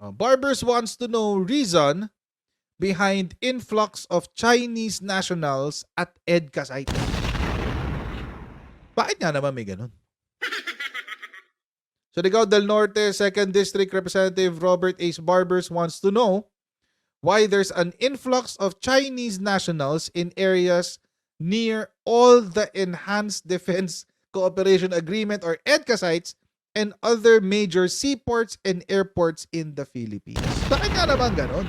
Barbers wants to know reason behind influx of Chinese nationals at EDCA sites. Bakit nga naman may ganun? Surigao del Norte 2nd District Representative Robert H. Barbers wants to know why there's an influx of Chinese nationals in areas near all the Enhanced Defense Cooperation Agreement or EDCA sites and other major seaports and airports in the Philippines. Bakit nga naman ganun?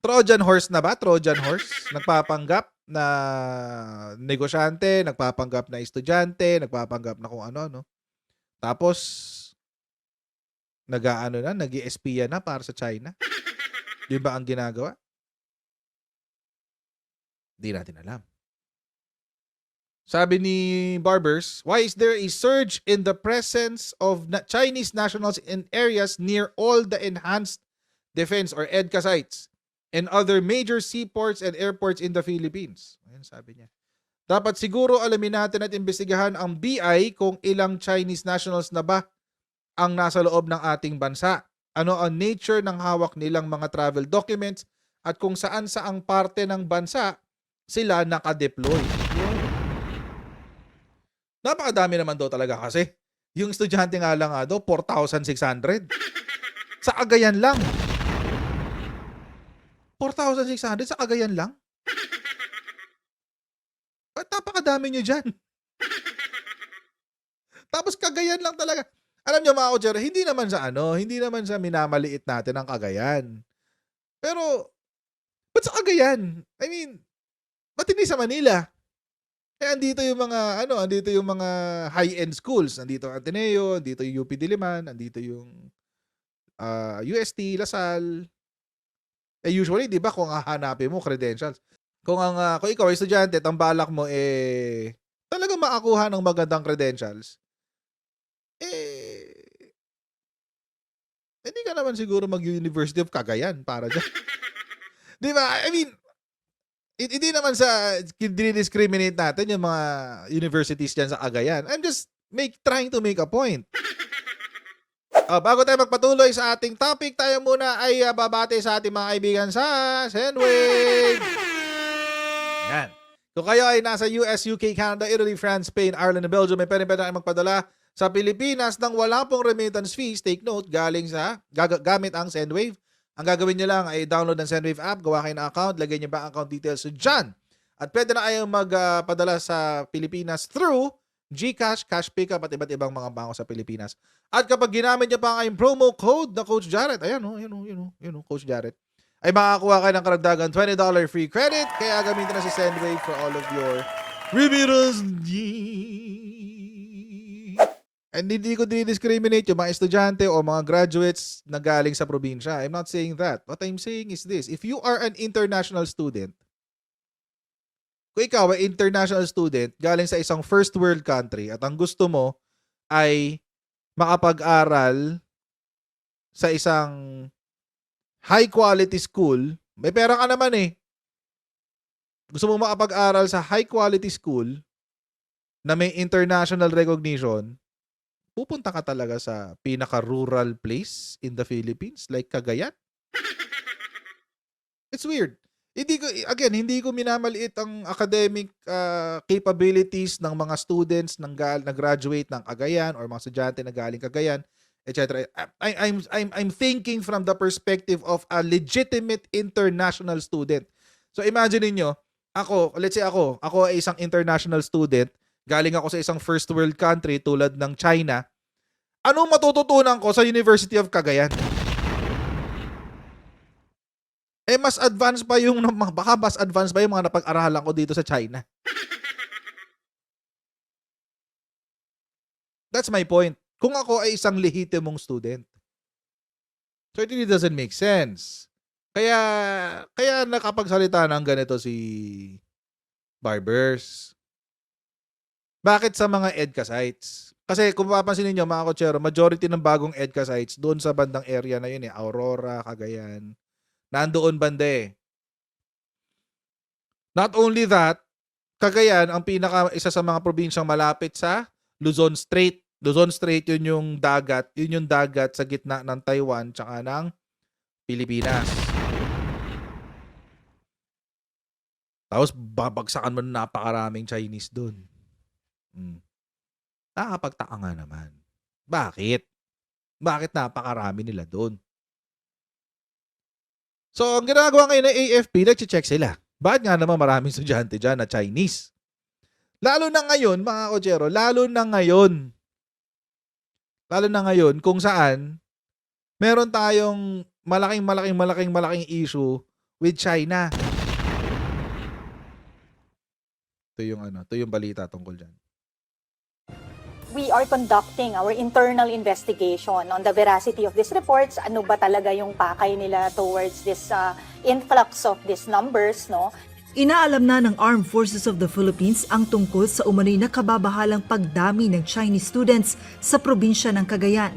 Trojan horse na ba? Trojan horse? Nagpapanggap na negosyante, nagpapanggap na estudyante, nagpapanggap na kung ano, no? Tapos, nag-i-espiya na para sa China. Di ba ang ginagawa? Di natin alam. Sabi ni Barbers, why is there a surge in the presence of Chinese nationals in areas near all the Enhanced Defense or EDCA sites and other major seaports and airports in the Philippines? Ayun sabi niya. Dapat siguro alamin natin at imbestigahan ang BI kung ilang Chinese nationals na ba ang nasa loob ng ating bansa. Ano ang nature ng hawak nilang mga travel documents at kung saan saang parte ng bansa sila nakadeploy. Napakadami naman daw talaga kasi. Yung estudyante nga lang daw, 4,600. Sa Cagayan lang. 4,600 sa Cagayan lang? Ba't napakadami nyo dyan? Tapos Cagayan lang talaga. Alam nyo mga kutsero, hindi naman sa minamaliit natin ang Cagayan. Pero, ba't sa Cagayan? I mean, ba't hindi sa Manila? Andito yung mga high-end schools. Andito ang Ateneo, andito yung UP Diliman, andito yung UST, Lasal. Usually, di ba, kung hahanapin mo credentials, kung ikaw ay estudyante at ang balak mo talagang makakuha ng magandang credentials, hindi ka naman siguro mag-University of Cagayan para dyan. Di ba? I mean, hindi naman sa dinidiscriminate natin yung mga universities dyan sa Cagayan. I'm just trying to make a point. Bago tayo magpatuloy sa ating topic, tayo muna ay babate sa ating mga kaibigan sa Sendwave. Yan. Kung kayo ay nasa US, UK, Canada, Italy, France, Spain, Ireland, and Belgium, may pwede kayo magpadala sa Pilipinas nang wala pong remittance fees. Take note, gamit ang Sendwave. Ang gagawin nyo lang ay download ng Sendwave app, gawa kayo ng account, lagay nyo ba ang account details dyan. At pwede na kayong magpadala sa Pilipinas through GCash, Cash Pickup at iba't ibang mga bangko sa Pilipinas. At kapag ginamit nyo pa ang kayong promo code na Coach Jarrett, ayan o, Coach Jarrett, ay makakuha kayo ng karagdagan $20 free credit. Kaya gamitin na si Sendwave for all of your remittance needs. And hindi ko dinidiscriminate yung mga estudyante o mga graduates na galing sa probinsya. I'm not saying that. What I'm saying is this. If you are an international student, kung ikaw ay international student galing sa isang first world country at ang gusto mo ay makapag-aral sa isang high quality school, may pera ka naman eh. Gusto mo makapag-aral sa high quality school na may international recognition, pupunta ka talaga sa pinaka-rural place in the Philippines like Cagayan. It's weird. Hindi ko minamaliit ang academic capabilities ng mga students na graduate ng Cagayan or mga estudyante na galing Cagayan, etc. I'm thinking from the perspective of a legitimate international student. So imagine niyo, let's say ako ay isang international student, galing ako sa isang first world country tulad ng China. Anong matututunan ko sa University of Cagayan? Mas advanced pa yung mga napag-aralan ko dito sa China. That's my point. Kung ako ay isang lehitimong student. So it really doesn't make sense. Kaya nakapagsalita ng ganito si Barbers. Bakit sa mga EDCA sites? Kasi kung mapapansin niyo mga kotsero, majority ng bagong EDCA sites doon sa bandang area na yun Aurora, Cagayan. Nandoon banda eh. Not only that, Cagayan ang isa sa mga probinsyang malapit sa Luzon Strait. Luzon Strait yun yung dagat sa gitna ng Taiwan tsaka ng Pilipinas. Tapos babagsakan mo ng napakaraming Chinese dun. Nakakapagtaka nga naman. Bakit? Bakit napakarami nila dun? So, ang ginagawa ngayon ng AFP, nagche-check sila. Bakit nga naman maraming estudyante dyan na Chinese? Lalo na ngayon, mga kochero, lalo na ngayon kung saan meron tayong malaking issue with China. Ito yung balita tungkol dyan. We are conducting our internal investigation on the veracity of these reports. Ano ba talaga yung pakay nila towards this influx of these numbers, no? Inaalam na ng Armed Forces of the Philippines ang tungkol sa umano'y nakababahalang pagdami ng Chinese students sa probinsya ng Cagayan.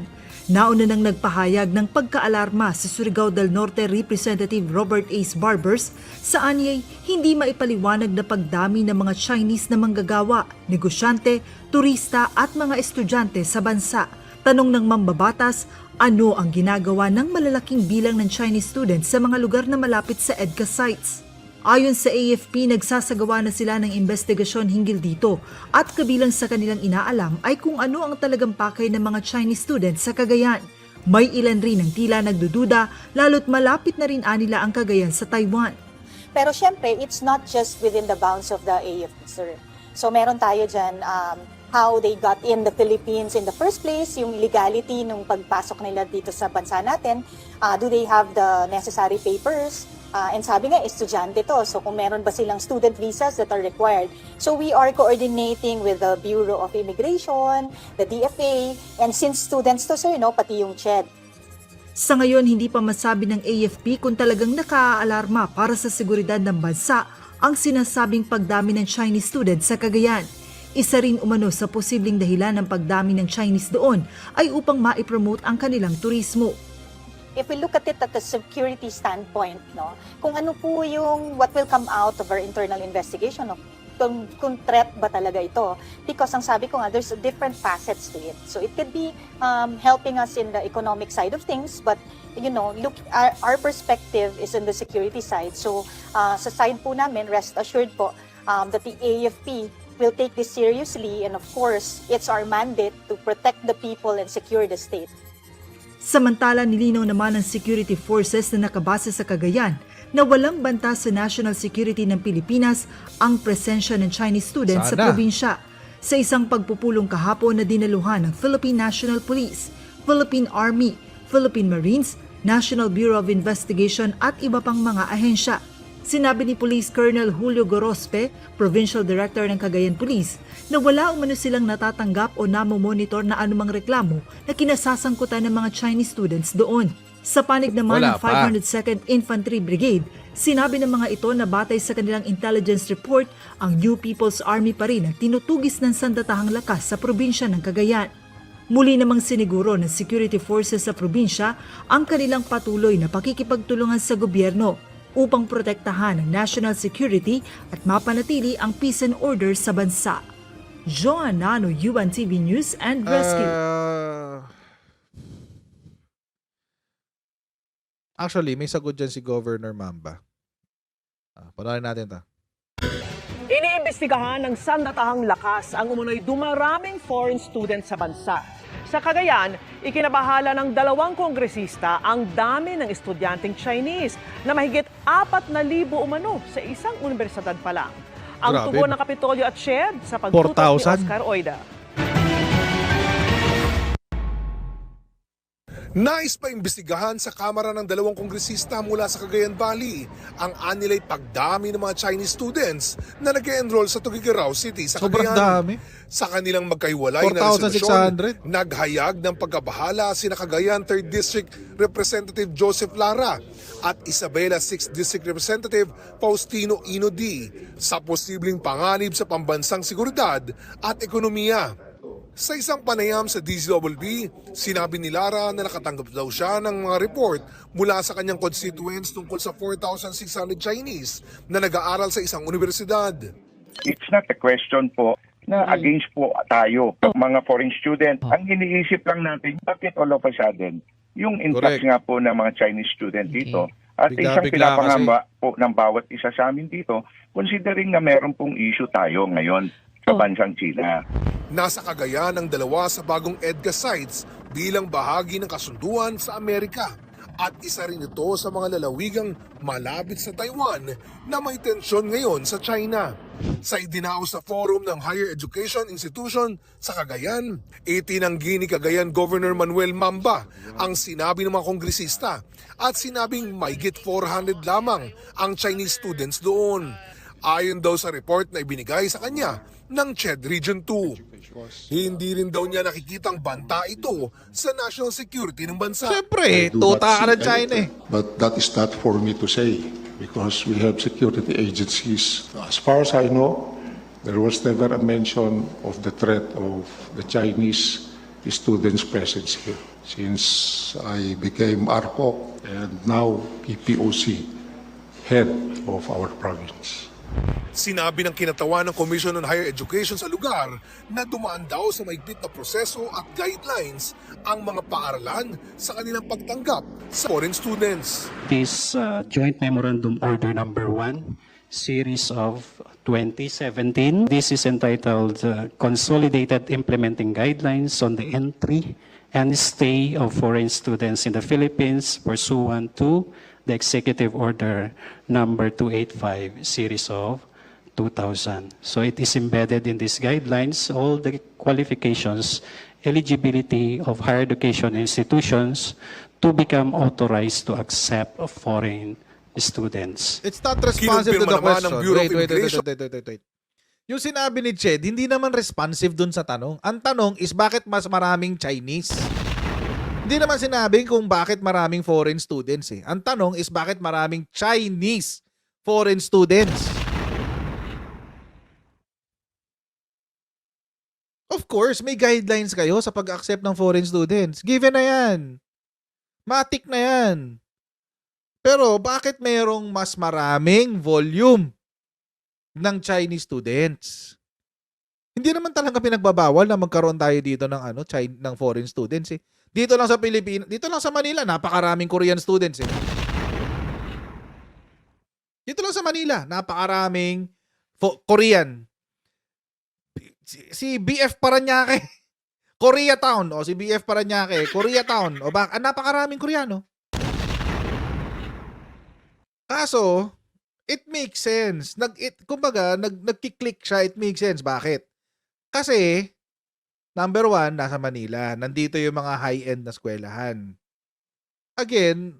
Nauna nang nagpahayag ng pagkaalarma si Surigao del Norte Representative Robert Ace Barbers sa anyay hindi maipaliwanag na pagdami ng mga Chinese na manggagawa, negosyante, turista at mga estudyante sa bansa. Tanong ng mambabatas, ano ang ginagawa ng malalaking bilang ng Chinese students sa mga lugar na malapit sa EDCA sites? Ayon sa AFP, nagsasagawa na sila ng investigasyon hinggil dito at kabilang sa kanilang inaalam ay kung ano ang talagang pakay ng mga Chinese students sa Cagayan. May ilan rin ang tila nagdududa lalo't malapit na rin anila ang Cagayan sa Taiwan. Pero syempre, it's not just within the bounds of the AFP, sir. So meron tayo dyan how they got in the Philippines in the first place, yung legality nung pagpasok nila dito sa bansa natin. Do they have the necessary papers? And sabi nga, estudyante to. So kung meron ba silang student visas that are required. So we are coordinating with the Bureau of Immigration, the DFA, and since students to, sir, no, pati yung CHED. Sa ngayon, hindi pa masabi ng AFP kung talagang nakaalarma para sa seguridad ng bansa ang sinasabing pagdami ng Chinese students sa Cagayan. Isa rin umano sa posibleng dahilan ng pagdami ng Chinese doon ay upang maipromote ang kanilang turismo. If we look at it at the security standpoint, no, kung ano po yung what will come out of our internal investigation, no, kung threat ba talaga ito. Because ang sabi ko nga, there's different facets to it. So it could be helping us in the economic side of things, but you know, look, our perspective is in the security side. So sa side po namin, rest assured po that the AFP will take this seriously, and of course, it's our mandate to protect the people and secure the state. Samantala, nilinaw naman ng security forces na nakabase sa Cagayan na walang banta sa national security ng Pilipinas ang presensya ng Chinese students sa probinsya. Sa isang pagpupulong kahapon na dinaluhan ng Philippine National Police, Philippine Army, Philippine Marines, National Bureau of Investigation at iba pang mga ahensya. Sinabi ni Police Colonel Julio Gorospe, Provincial Director ng Cagayan Police, na wala umano silang natatanggap o namomonitor na anumang reklamo na kinasasangkutan ng mga Chinese students doon. Sa panig naman ng 502nd Infantry Brigade, sinabi ng mga ito na batay sa kanilang intelligence report, ang New People's Army pa rin ang tinutugis ng sandatahang lakas sa probinsya ng Cagayan. Muli namang siniguro ng security forces sa probinsya ang kanilang patuloy na pakikipagtulungan sa gobyerno upang protektahan ang national security at mapanatili ang peace and order sa bansa. Joan Nano, UNTV News and Rescue. Actually, may sagot dyan si Governor Mamba. Panoorin natin ito. Iniimbestigahan ng sandatahang lakas ang umunoy dumaraming foreign students sa bansa. Sa Cagayan, ikinabahala ng 2 kongresista ang dami ng estudyanteng Chinese na mahigit 4,000 umano sa isang universidad pa lang. Ang tugon ng Kapitolyo at CHED sa pagtutok ni Oscar Oida. Nais pa imbestigahan sa Kamara ng 2 kongresista mula sa Cagayan Valley ang anilay pagdami ng mga Chinese students na nag-enroll sa Tuguegarao City sa Sobrang Cagayan. dami. Sa kanilang magkahiwalay na resolusyon, 4,600. naghayag ng pagkabahala sina Cagayan 3rd District Representative Joseph Lara at Isabela 6th District Representative Faustino Ino D. sa posibleng panganib sa pambansang seguridad at ekonomiya. Sa isang panayam sa DZWB, sinabi ni Lara na nakatanggap daw siya ng mga report mula sa kanyang constituents tungkol sa 4,600 Chinese na nag-aaral sa isang universidad. It's not a question po na against po tayo, mga foreign student. Ang iniisip lang natin, bakit all of a sudden, yung influx Correct. nga po ng mga Chinese student dito, at isang Bigla-bigla pinapangamba po ng bawat isa sa amin dito, considering na meron pong issue tayo ngayon sa bansang China. Nasa Cagayan ang dalawa sa bagong EDCA sites bilang bahagi ng kasunduan sa Amerika. At isa rin ito sa mga lalawigang malapit sa Taiwan na may tensyon ngayon sa China. Sa idinaos sa forum ng Higher Education Institution sa Cagayan, itinanggi ni Cagayan Governor Manuel Mamba ang sinabi ng mga kongresista at sinabing mahigit 400 lamang ang Chinese students doon. Ayon daw sa report na ibinigay sa kanya ng CHED Region 2. Hindi rin daw niya nakikitang banta ito sa national security ng bansa. Siyempre, do not tuta ka see ng China eh. anything. But that is not for me to say because we have security agencies. As far as I know, there was never a mention of the threat of the Chinese students' presence here. Since I became ARPO and now PPOC, head of our province. Sinabi ng kinatawan ng Commission on Higher Education sa lugar na dumaan daw sa maigpit na proseso at guidelines ang mga paaralan sa kanilang pagtanggap sa foreign students. This Joint Memorandum Order Number 1, Series of 2017. This is entitled Consolidated Implementing Guidelines on the Entry and Stay of Foreign Students in the Philippines pursuant to the Executive Order Number 285, Series of 2000. So it is embedded in these guidelines all the qualifications, eligibility of higher education institutions to become authorized to accept foreign students. It's not responsive to Kinumpirma the naman question. ng Bureau of Wait. Immigration. Yung sinabi ni Ched, hindi naman responsive dun sa tanong. Ang tanong is bakit mas maraming Chinese? Hindi naman sinabing kung bakit maraming foreign students eh. Ang tanong is bakit maraming Chinese foreign students? Of course, may guidelines kayo sa pag-accept ng foreign students. Given na yan. Matik na yan. Pero bakit mayroong mas maraming volume ng Chinese students? Hindi naman talaga pinagbabawal na magkaroon tayo dito ng ng foreign students eh. Dito lang sa Pilipinas, dito lang sa Manila, napakaraming Korean students eh. Dito lang sa Manila, napakaraming Korean. Si BF Paranaque, Koreatown, o si BF Paranaque, Koreatown, o napakaraming Koreano. Kaso, it makes sense. Kumbaga, nagki-click siya, it makes sense. Bakit? Kasi, number one, nasa Manila. Nandito yung mga high-end na eskwelahan. Again,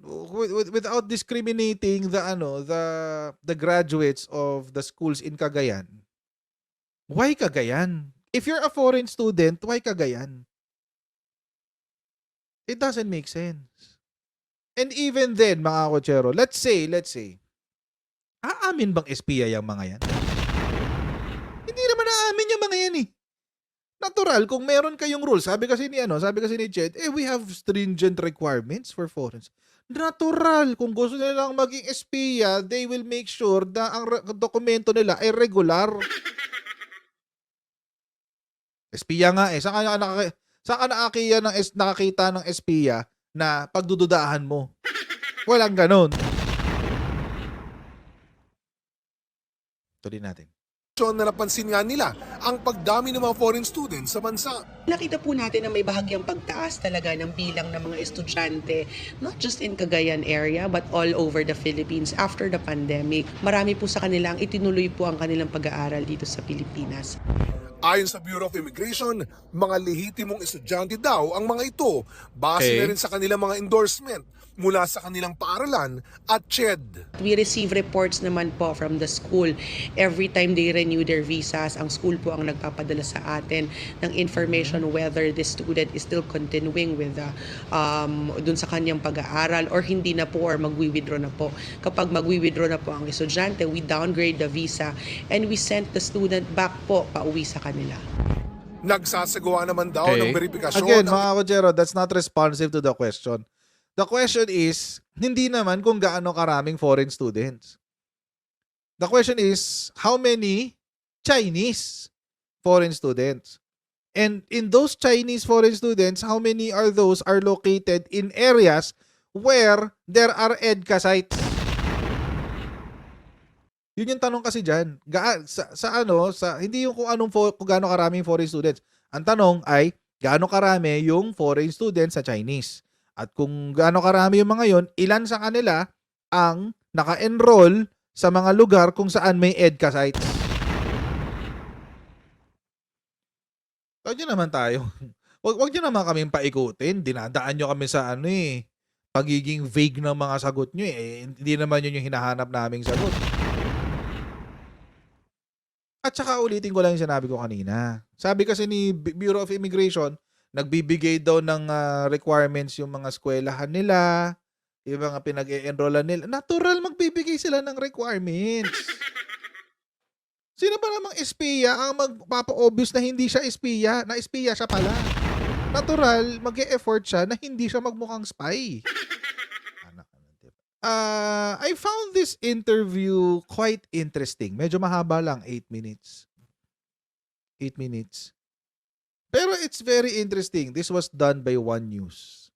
without discriminating the graduates of the schools in Cagayan, why Cagayan? If you're a foreign student, why Cagayan? It doesn't make sense. And even then, mga kotsero, let's say, aamin bang espiya yung mga yan? Hindi naman aamin yung mga yan eh. Natural, kung meron kayong rules, sabi kasi ni Ched, we have stringent requirements for foreigners. Natural, kung gusto nilang maging espiya, they will make sure na ang dokumento nila ay regular. Espiya nga eh. Saan ka nakakita ng espiya na pagdududahan mo? Walang ganon. Tuloy natin. Na napansin nga nila ang pagdami ng mga foreign students sa bansa. Nakita po natin na may bahagyang pagtaas talaga ng bilang ng mga estudyante, not just in Cagayan area, but all over the Philippines after the pandemic. Marami po sa kanilang itinuloy po ang kanilang pag-aaral dito sa Pilipinas. Ayon sa Bureau of Immigration, mga lehitimong estudyante daw ang mga ito, base na rin sa kanilang mga endorsement mula sa kanilang paaralan at CHED. We receive reports naman po from the school. Every time they renew their visas, ang school po ang nagpapadala sa atin ng information whether the student is still continuing with dun sa kanyang pag-aaral or hindi na po or magwi-withdraw na po. Kapag magwi-withdraw na po ang estudyante, we downgrade the visa and we send the student back po pauwi sa kanila. Nagsasagawa naman daw ng verifikasyon. Again, mga kotsero, that's not responsive to the question. The question is, hindi naman kung gaano karaming foreign students. The question is, how many Chinese foreign students. And in those Chinese foreign students, how many are those are located in areas where there are EDCA sites? Yun yung tanong kasi dyan. Hindi yung kung gaano karaming foreign students. Ang tanong ay, gaano karami yung foreign students sa Chinese? At kung gaano karami yung mga yon, ilan sa kanila ang naka-enroll sa mga lugar kung saan may EDCA sites? Huwag nyo naman tayo. Huwag nyo naman kaming paikutin. Dinadaan nyo kami sa pagiging vague ng mga sagot nyo eh. Hindi naman yun yung hinahanap naming sagot. At saka ulitin ko lang yung sinabi ko kanina. Sabi kasi ni Bureau of Immigration, nagbibigay daw ng requirements yung mga eskwelahan nila, yung mga pinag-e-enrollan nila. Natural magbibigay sila ng requirements. Sino ba namang espiya ang magpapa-obvious na hindi siya espiya, na espiya siya pala? Natural, mag-e-effort siya na hindi siya magmukhang spy. I found this interview quite interesting. Medyo mahaba lang, 8 minutes. 8 minutes. Pero it's very interesting. This was done by One News.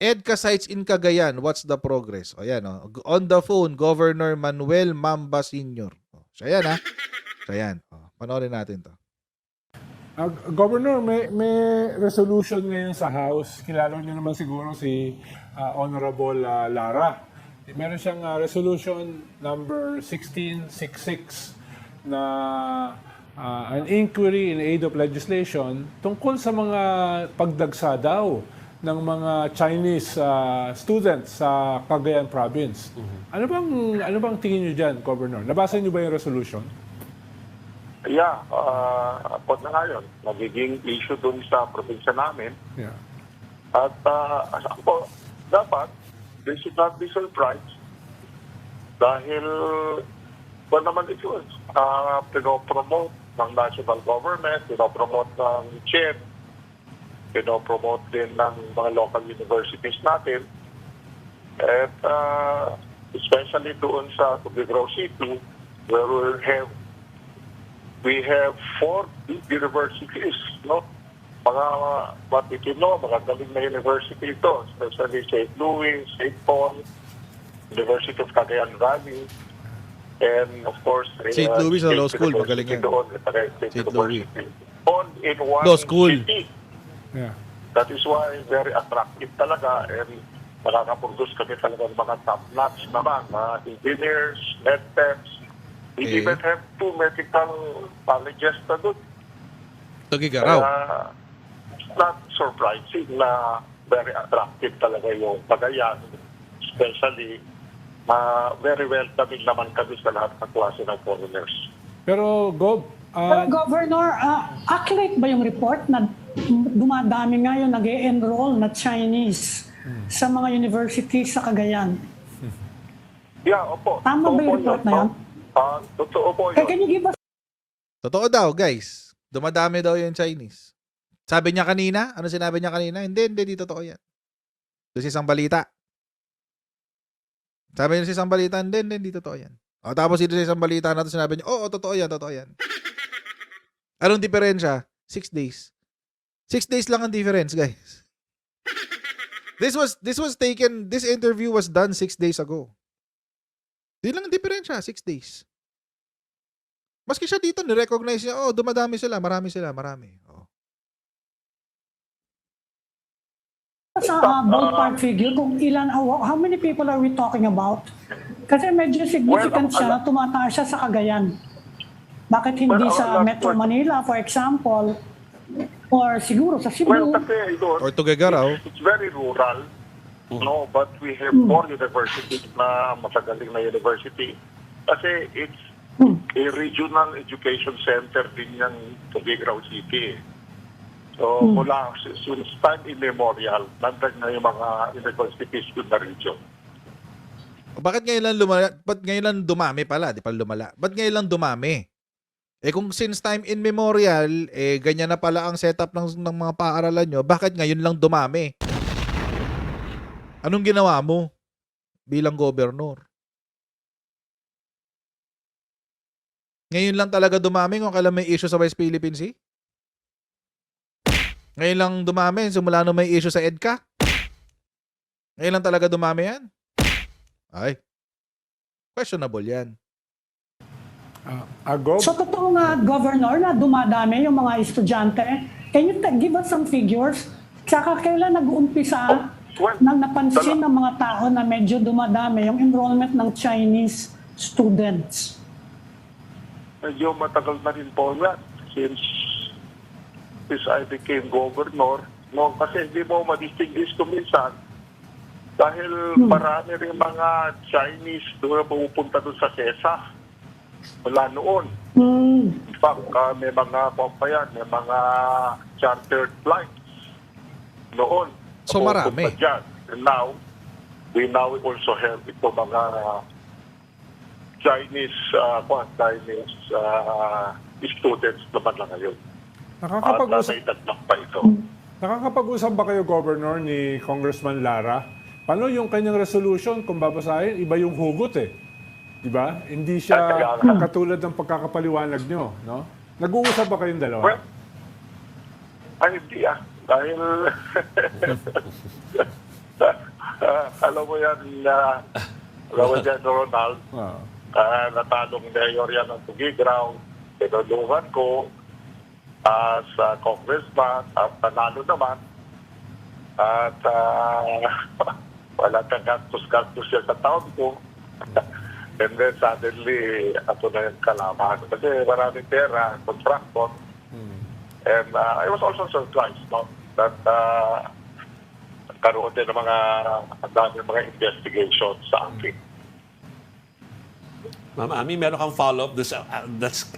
EDCA sites in Cagayan, what's the progress? O yan, on the phone, Governor Manuel Mamba Sr. Siya yan, ha? Siya yan. Panoorin natin to. Governor, may resolution ngayon sa House. Kilala niyo naman siguro si Honorable Lara. Meron siyang resolution number 1666 na an inquiry in aid of legislation tungkol sa mga pagdagsa daw ng mga Chinese students sa Cagayan Province. Ano bang tingin niyo diyan, Governor? Nabasa niyo ba yung resolution? Yeah, po na ngayon, nagiging issue dun sa probinsya namin. Yeah. At po, dapat, they should not be surprised dahil ba naman ito, pinopromote ng national government, pinopromote ng CHED, pinopromote din ng mga local universities natin. At especially doon sa Tuguegarao City, where we have 4 big universities, no? Mga matitino, mga galing na university ito, especially St. Louis, St. Paul, University of Cagayan Valley, and of course, St. Louis na law school, magaling yan. St. Louis. All in one Law school. city. Yeah. That is why very attractive talaga, and makakaproduce kami talaga ng mga top-notch naman, mga engineers, medtechs. We even have 2 medical colleges na doon. Tuguegarao. It's not surprising na very attractive talaga yung Cagayan, especially very welcoming naman kami sa lahat ng klase ng foreigners. Pero Governor, accurate ba yung report na dumadami ngayon nag-e-enroll na Chinese sa mga universities sa Cagayan? Yeah, opo. Tama ba yung report na yan? Totoo po yun. Can you give us Totoo daw, guys. Dumadami daw yung Chinese. Sabi niya kanina, ano sinabi niya kanina? Hindi, di totoo yan. Doon sa isang balita. Sabi niya sa isang balita, hindi totoo yan. Tapos dito sa isang balita na sinabi niya, totoo yan. Anong diferensya? 6 days. 6 days lang ang difference, guys. This interview was done 6 days ago. Di lang ang diferensya, 6 days. Maski siya dito, nirecognize niya, dumadami sila, marami. sa ballpark figure kung ilan, how many people are we talking about? Kasi medyo significant siya na tumataas siya sa Cagayan. Bakit hindi sa Metro Manila, for example, or siguro sa Cebu? Well, kasi or Tuguegarao. It's very rural, no, but we have more universities na matagaling na university. Kasi it's a regional education center din yung Tuguegarao City. So, mula since time immemorial, nandag na yung mga universities in the region. Bakit ngayon lang dumami pala? Di pala lumala. Ba't ngayon lang dumami? Kung since time immemorial, ganyan na pala ang setup ng mga paaralan nyo, bakit ngayon lang dumami? Anong ginawa mo bilang gobernur? Ngayon lang talaga dumami kung kailan may issue sa West Philippine Sea? Ngayon lang dumami simula nung may issue sa EDCA? Ngayon lang talaga dumami yan? Ay, questionable yan. So totoo nga, Governor, na dumadami yung mga estudyante. Can you give us some figures? Tsaka kailan nag-uumpisa nang napansin ng mga tao na medyo dumadami yung enrollment ng Chinese students? Medyo matagal na rin po yan since I became governor. No, kasi hindi mo ma-distinguish kung minsan dahil marami rin mga Chinese doon na pupunta doon sa CESA wala noon. In fact, may mga pampayan, may mga chartered flights noon. So marami. Dyan. And now, we also have ito mga Chinese students naman na ngayon. Nakakapag-usap pa ito. Nakakapag-usap ba kayo, Governor, ni Congressman Lara? Paano yung kanyang resolution, kung babasahin, iba yung hugot eh. Diba? Hindi siya katulad ng pagkakapaliwanag nyo, no? Nag-uusap ba kayong dalawa? Well, hindi Dahil, alam mo yan, Ronald, natalong mayor yan ng Tugigraw, tinulungan ko as congressman at nanalo naman. At wala kang gastos-gastos siya sa taon ko. And then suddenly, ato na yung kalaman. Kasi maraming pera, contractor. And I was also surprised that karoon din ng mga investigations sa akin. Ma'am Ami, meron kang follow-up.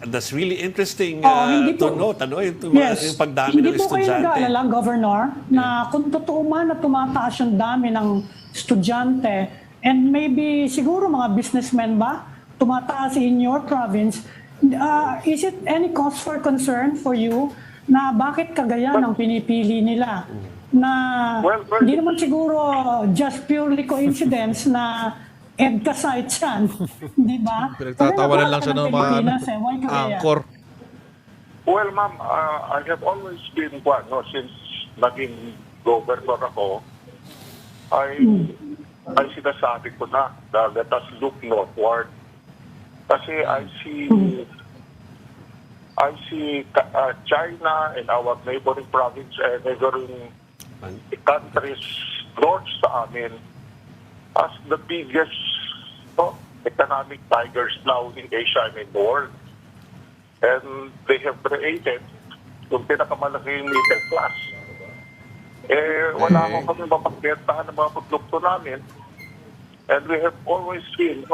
That's really interesting to note. Yung pagdami ng Hindi po kayo estudyante. nag-aalala, Governor, na kung totoo man na tumataas yung dami ng estudyante, and maybe siguro mga businessmen ba, tumataas in your province, is it any cause for concern for you na bakit Cagayan ang pinipili nila? Na hindi naman siguro just purely coincidence na EDCA site yan. Di ba? Pinagtatawanan lang siya ng mga angkor. Well, ma'am, I have always been, since naging governor ako, ay sinasabi ko na let us look northward. Kasi I see China and our neighboring province and neighboring countries north sa amin as the biggest economic tigers now in Asia and in the world. And they have created yung pinakamalaking middle class. Wala akong kami mapagbentahan ng mga produkto namin. And we have always been,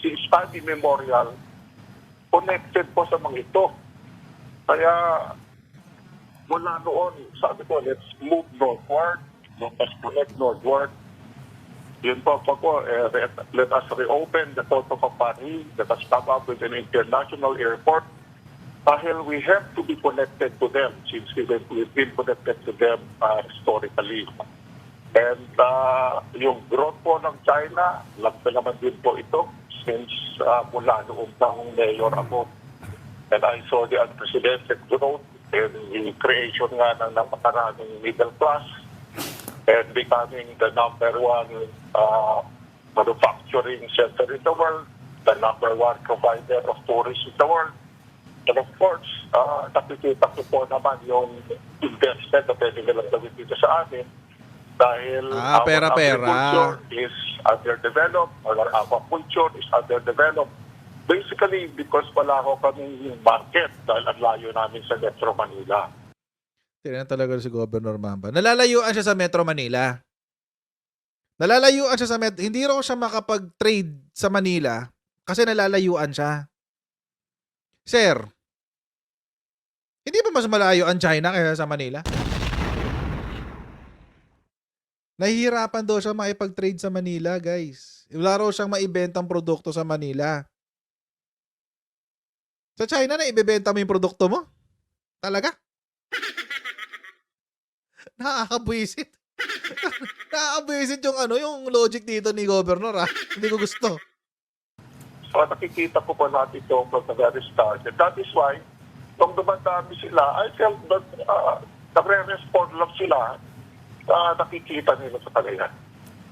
since time immemorial, connected po sa mga ito. Kaya, mula noon, sabi ko, let's move northward, let us connect northward. Yun po let us reopen the Toto of Paris, let us come up with an international airport. Dahil we have to be connected to them since we've been connected to them historically. And yung growth po ng China, lagpa naman din po ito since mula noong pang mayor ako. And I saw the unprecedented growth and the creation nga ng napakaraming middle class and becoming the number one manufacturing center in the world, the number one provider of tourists in the world. And of course, nakikita ko po naman yung investment na pwede nilang gawin dito sa amin dahil our agriculture is underdeveloped, our aquaculture is underdeveloped. Basically, because wala ko kaming market dahil ang layo namin sa Metro Manila. Tignan talaga si Governor Mamba. Nalalayuan siya sa Metro Manila. Nalalayuan siya sa Metro. Hindi raw siya makapag-trade sa Manila kasi nalalayuan siya. Sir, hindi ba mas malayo ang China kaysa sa Manila? Nahihirapan daw siya makipag-trade sa Manila, guys. Wala raw siyang maibentang produkto sa Manila. Sa China na ibebenta mo yung produkto mo? Talaga? Nakakabwisit. Nakakabwisit yung yung logic dito ni Governor, ha? Hindi ko gusto. So nakikita ko pa natin ito from the very start. And that is why, nung dumadami sila, I felt that nagre-respond lang sila nakikita nila sa Cagayan.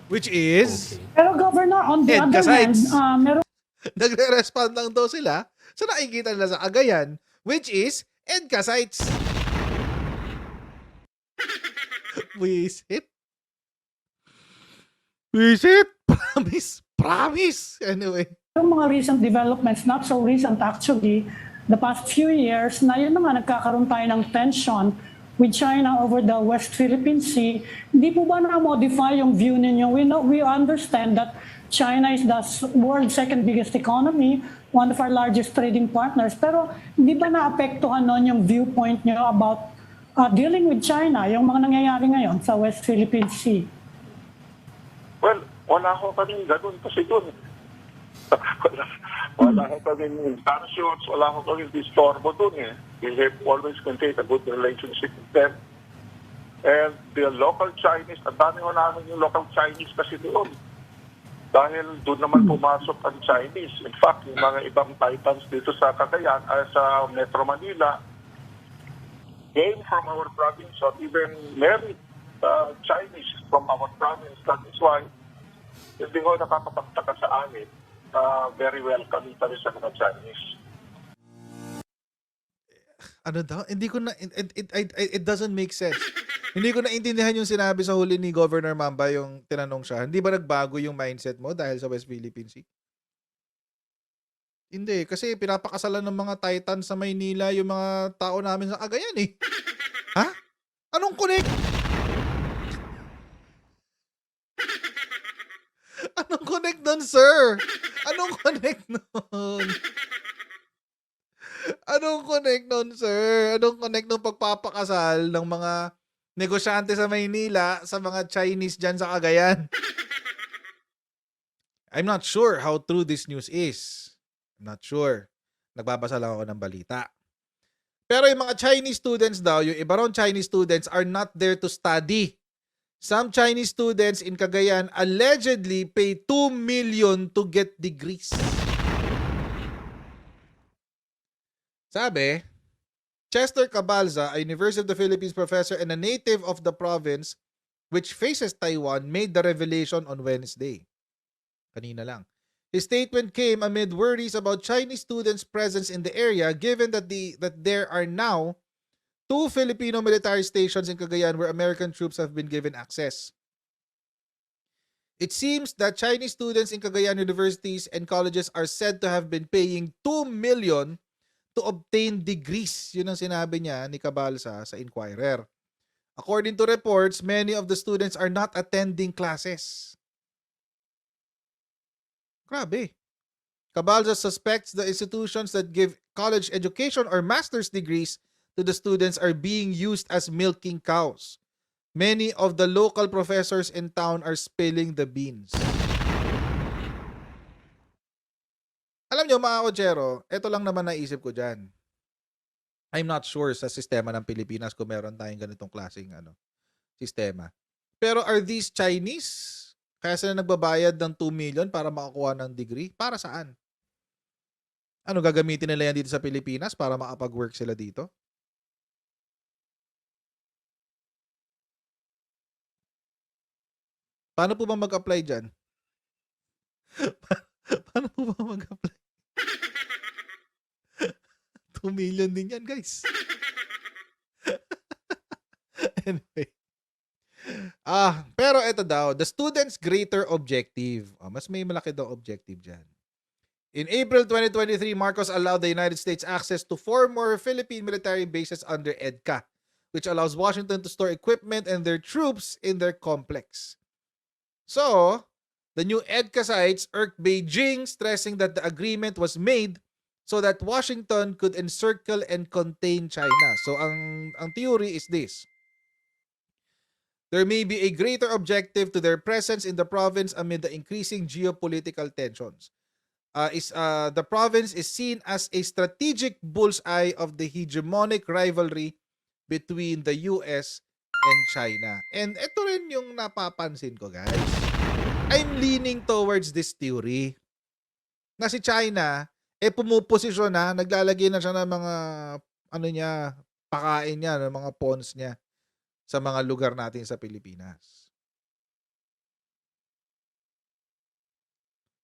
Which is, Pero Governor, on the other hand, Sites. meron nagre-respond lang daw sila sa nakikita nila sa Cagayan, which is EDCA sites. Wisit. Promise. Anyway. yung mga recent developments, not so recent actually, the past few years, na yun naman nagkakaroon tayo ng tension with China over the West Philippine Sea. Hindi po ba na-modify yung view ninyo? We understand that China is the world's second biggest economy, one of our largest trading partners. Pero hindi ba naapektuhan nun yung viewpoint nyo about dealing with China, yung mga nangyayari ngayon sa West Philippine Sea? Well, wala ko kaming ganun kasi doon. wala ko kaming sanctions, wala ko kaming distorbo doon eh. We have always maintained a good relationship with them. And the local Chinese, ang dami ko namin yung local Chinese kasi doon. Dahil doon naman pumasok ang Chinese. In fact, yung mga ibang titans dito sa Cagayan, sa Metro Manila, came from our province or even married Chinese from our province. That is why, hindi ko nakakapagtaka sa amin, very welcome kami sa mga Chinese. Ano daw? Hindi ko na, it doesn't make sense. Hindi ko naintindihan yung sinabi sa huli ni Governor Mamba, yung tinanong siya, hindi ba nagbago yung mindset mo dahil sa West Philippine Sea? Hindi, kasi pinapakasalan ng mga Titan sa Maynila yung mga tao namin sa Cagayan eh. Ha? Anong connect? Anong connect nun, sir? Anong connect nun? Anong connect nun, sir? Anong connect nung pagpapakasal ng mga negosyante sa Maynila sa mga Chinese dyan sa Cagayan? I'm not sure how true this news is. I'm not sure. Nagbabasa lang ako ng balita. Pero yung mga Chinese students daw, yung iba ron Chinese students are not there to study. Some Chinese students in Cagayan allegedly pay 2 million to get degrees. Sabi, Chester Cabalza, a University of the Philippines professor and a native of the province which faces Taiwan, made the revelation on Wednesday. Kanina lang. His statement came amid worries about Chinese students' presence in the area given that there are now 2 Filipino military stations in Cagayan where American troops have been given access. It seems that Chinese students in Cagayan universities and colleges are said to have been paying 2 million to obtain degrees. Yun ang sinabi niya ni Cabalza sa Inquirer. According to reports, many of the students are not attending classes. Grabe. Cabalza suspects the institutions that give college education or master's degrees to the students are being used as milking cows. Many of the local professors in town are spilling the beans. Alam nyo mga kotsero, ito lang naman naisip ko dyan. I'm not sure sa sistema ng Pilipinas kung meron tayong ganitong klaseng sistema. Pero are these Chinese? Kaya sila nagbabayad ng 2 million para makakuha ng degree? Para saan? Ano, gagamitin nila yan dito sa Pilipinas para makapag-work sila dito? Paano po ba mag-apply dyan? Paano po ba mag-apply? 2 million din yan, guys. Anyway. Pero ito daw, the student's greater objective. Mas may malaki daw objective dyan. In April 2023, Marcos allowed the United States access to 4 more Philippine military bases under EDCA, which allows Washington to store equipment and their troops in their complex. So, the new EDCA sites irked Beijing, stressing that the agreement was made so that Washington could encircle and contain China. So, ang theory is this. There may be a greater objective to their presence in the province amid the increasing geopolitical tensions. The province is seen as a strategic bullseye of the hegemonic rivalry between the US and China. And ito rin yung napapansin ko, guys. I'm leaning towards this theory. na si China, pumuposisyon na, naglalagay na siya ng mga, pakain niya, ng mga pawns niya sa mga lugar natin sa Pilipinas.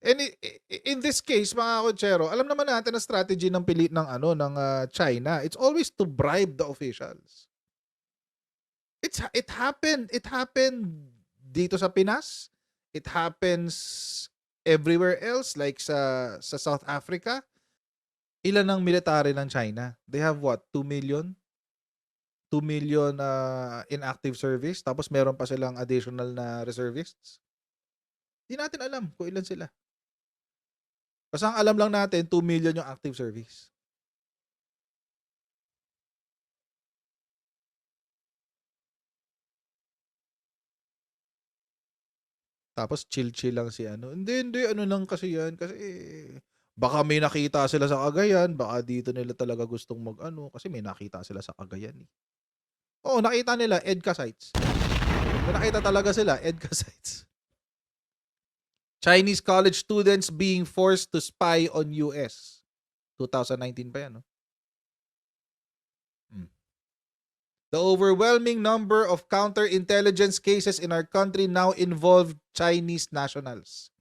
And in this case, mga kotsero, alam naman natin ang strategy ng China. It's always to bribe the officials. It happened dito sa Pinas. It happens everywhere else, like sa South Africa. Ilan ang military ng China? They have what? 2 million? 2 million in active service. Tapos meron pa silang additional na reservists. Hindi natin alam kung ilan sila. Basta ang alam lang natin, 2 million yung active service. Tapos chill-chill lang si ano. Hindi, ano lang kasi yan. Kasi baka may nakita sila sa Cagayan. Baka dito nila talaga gustong mag-ano. Kasi may nakita sila sa Cagayan. Oo, nakita nila, EDCA sites. May nakita talaga sila, EDCA sites. Chinese college students being forced to spy on US. 2019 pa yan, no? The overwhelming number of counterintelligence cases in our country now involve Chinese nationals.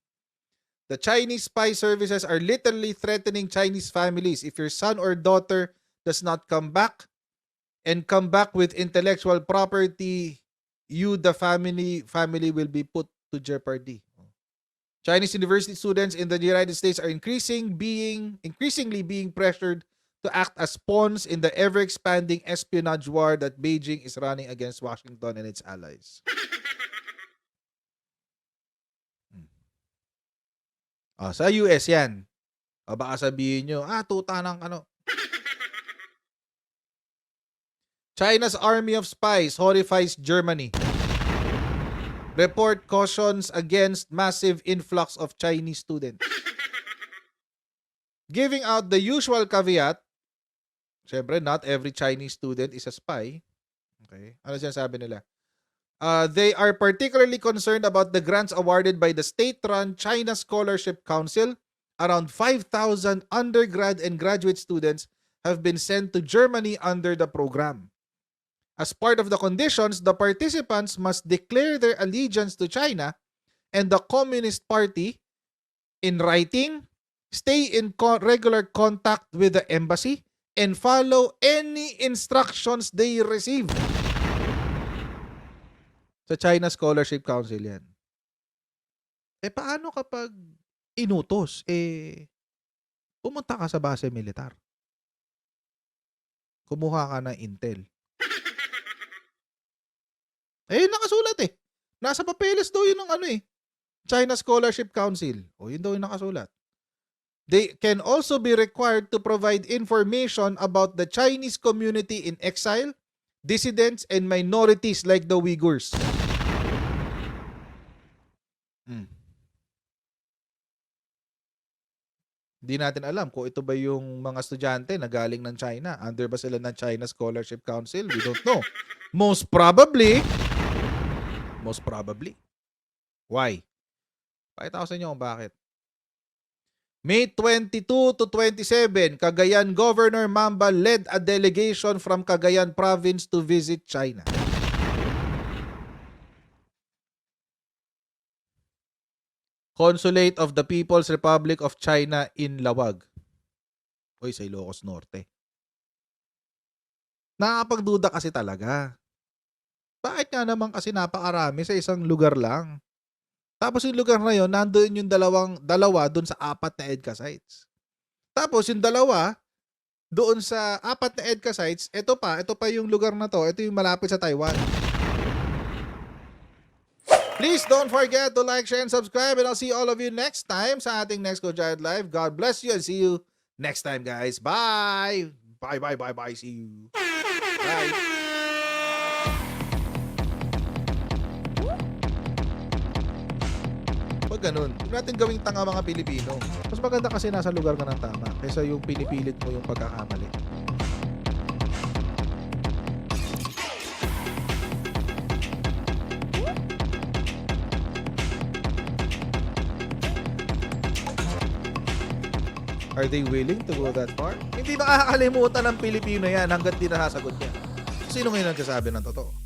The Chinese spy services are literally threatening Chinese families. If your son or daughter does not come back with intellectual property, you, the family will be put to jeopardy. Chinese university students in the United States are increasingly being pressured to act as pawns in the ever-expanding espionage war that Beijing is running against Washington and its allies. Sa US yan. Baka sabihin nyo, tuta ng ano. China's army of spies horrifies Germany. Report cautions against massive influx of Chinese students. Giving out the usual caveat, syempre, not every Chinese student is a spy. Okay. Ano sinasabi nila? They are particularly concerned about the grants awarded by the state-run China Scholarship Council. Around 5,000 undergrad and graduate students have been sent to Germany under the program. As part of the conditions, the participants must declare their allegiance to China and the Communist Party in writing, stay in regular contact with the embassy, and follow any instructions they receive. Sa China Scholarship Council yan. Paano kapag inutos? Pumunta ka sa base militar. Kumuha ka ng intel. Nakasulat Nasa papeles daw yun ng China Scholarship Council. Yun daw yung nakasulat. They can also be required to provide information about the Chinese community in exile, dissidents, and minorities like the Uyghurs. Hindi natin alam kung ito ba yung mga estudyante na galing ng China. Under ba sila ng China Scholarship Council? We don't know. Most probably. Why? Pakita ko sa inyo kung bakit. May 22 to 27, Cagayan Governor Mamba led a delegation from Cagayan Province to visit China. Consulate of the People's Republic of China in Lawag. Sa Ilocos Norte. Nakakapagduda kasi talaga. Bakit nga naman kasi napakarami sa isang lugar lang? Tapos yung lugar na yun, nandoon yung dalawa doon sa 4 na EDCA sites. Tapos yung dalawa, doon sa 4 na EDCA sites, ito pa yung lugar na to, ito yung malapit sa Taiwan. Please don't forget to like, share, and subscribe, and I'll see all of you next time sa ating next Go Giant Live. God bless you and see you next time, guys. Bye! Bye. See you. Bye. Pag ganun, huwag natin gawing tanga mga Pilipino. Mas maganda kasi nasa lugar ka ng tama kaysa yung pinipilit mo yung pagkakamali. Are they willing to go that far? Hindi makakalimutan ng Pilipino yan hanggat di nasasagot niya. Sino ngayon nagsasabi ng totoo?